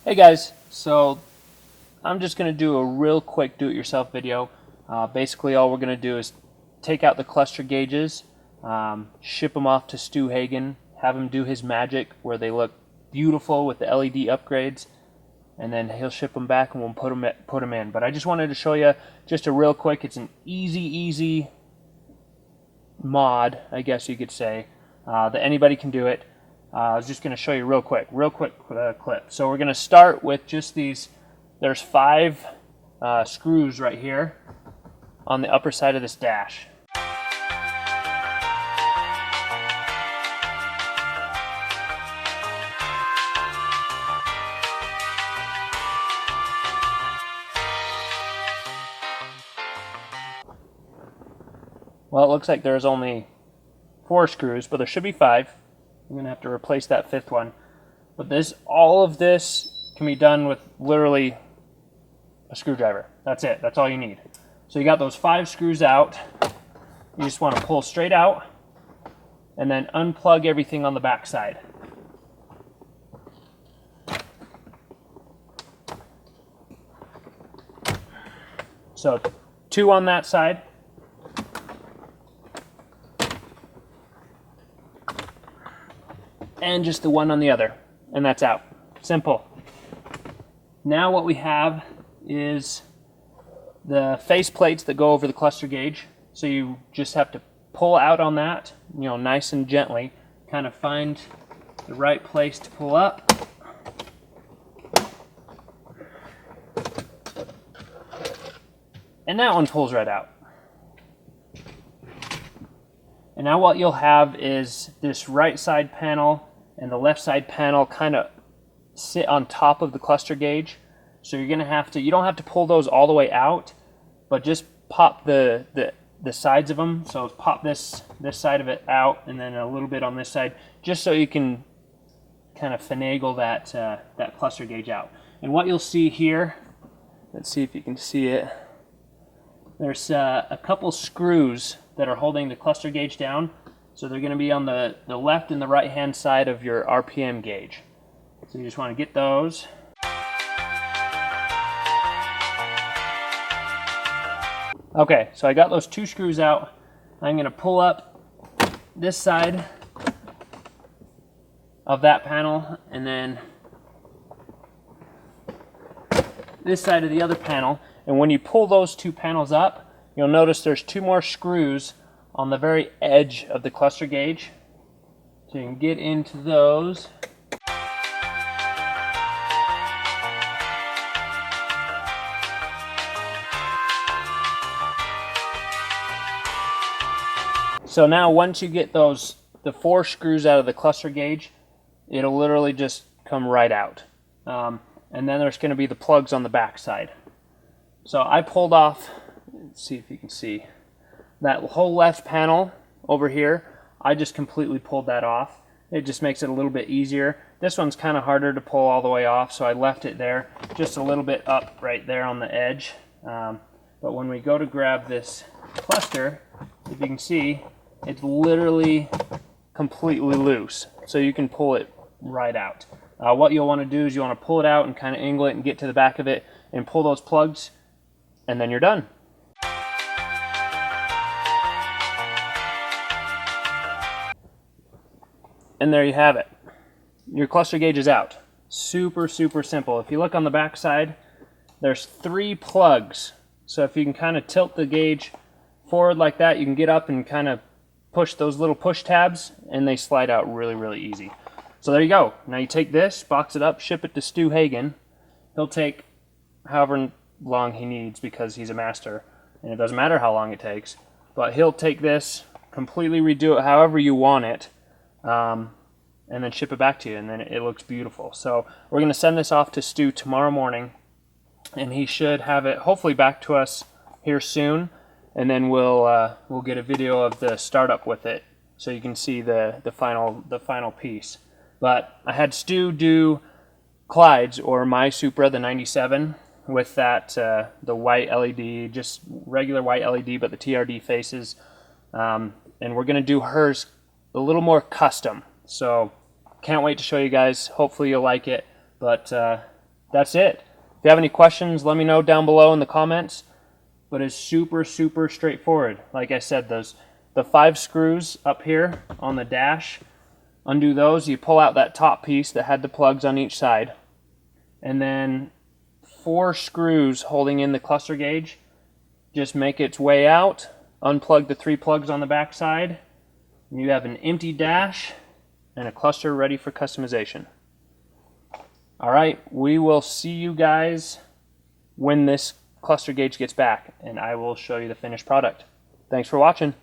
Hey guys, so I'm just going to do a real quick do-it-yourself video. Basically all we're going to do is take out the cluster gauges, ship them off to Stu Hagen, have him do his magic where they look beautiful with the LED upgrades, and then he'll ship them back and we'll put them in. But I just wanted to show you just a real quick, it's an easy mod, I guess you could say, that anybody can do it. I was just going to show you real quick clip. So we're going to start with just these. There's 5 screws right here on the upper side of this dash. Well, it looks like there's only 4 screws, but there should be 5. I'm going to have to replace that 5th one. But all of this can be done with literally a screwdriver. That's it. That's all you need. So you got those 5 screws out. You just want to pull straight out and then unplug everything on the back side. So 2 on that side. And just the 1 on the other, and that's out. Simple. Now what we have is the face plates that go over the cluster gauge. So you just have to pull out on that, nice and gently, kind of find the right place to pull up. And that one pulls right out. And now what you'll have is this right side panel and the left side panel kind of sit on top of the cluster gauge. So you're gonna have to, you don't have to pull those all the way out, but just pop the sides of them. So pop this side of it out and then a little bit on this side, just so you can kind of finagle that cluster gauge out. And what you'll see here, let's see if you can see it. There's a couple screws that are holding the cluster gauge down. So they're going to be on the left and the right hand side of your RPM gauge. So you just want to get those. Okay, so I got those 2 screws out. I'm going to pull up this side of that panel and then this side of the other panel. And when you pull those 2 panels up, you'll notice there's 2 more screws on the very edge of the cluster gauge. So you can get into those. So now once you get the 4 screws out of the cluster gauge, it'll literally just come right out. And then there's going to be the plugs on the back side. So I pulled off, let's see if you can see, that whole left panel over here. I just completely pulled that off. It just makes it a little bit easier. This one's kind of harder to pull all the way off, so I left it there just a little bit up right there on the edge. But when we go to grab this cluster, if you can see, it's literally completely loose, so you can pull it right out. What you'll want to do is you want to pull it out and kind of angle it and get to the back of it and pull those plugs, and then you're done. And there you have it. Your cluster gauge is out. Super simple. If you look on the back side, there's 3 plugs. So if you can kind of tilt the gauge forward like that, you can get up and kind of push those little push tabs, and they slide out really easy. So there you go. Now you take this, box it up, ship it to Stu Hagen. He'll take however long he needs because he's a master, and it doesn't matter how long it takes. But he'll take this, completely redo it however you want it, and then ship it back to you, and then it looks beautiful. So we're going to send this off to Stu tomorrow morning, and he should have it hopefully back to us here soon, and then we'll get a video of the startup with it so you can see the final piece. But I had Stu do Clyde's, or my Supra, the 97, with that the white LED, just regular white LED, but the TRD faces, and we're going to do hers a little more custom. So can't wait to show you guys. Hopefully you'll like it. But that's it. If you have any questions, let me know down below in the comments. But it's super, super straightforward. Like I said, the 5 screws up here on the dash, undo those. You pull out that top piece that had the plugs on each side. And then 4 screws holding in the cluster gauge. Just make its way out. Unplug the 3 plugs on the back side. And you have an empty dash and a cluster ready for customization. All right, we will see you guys when this cluster gauge gets back, and I will show you the finished product. Thanks for watching.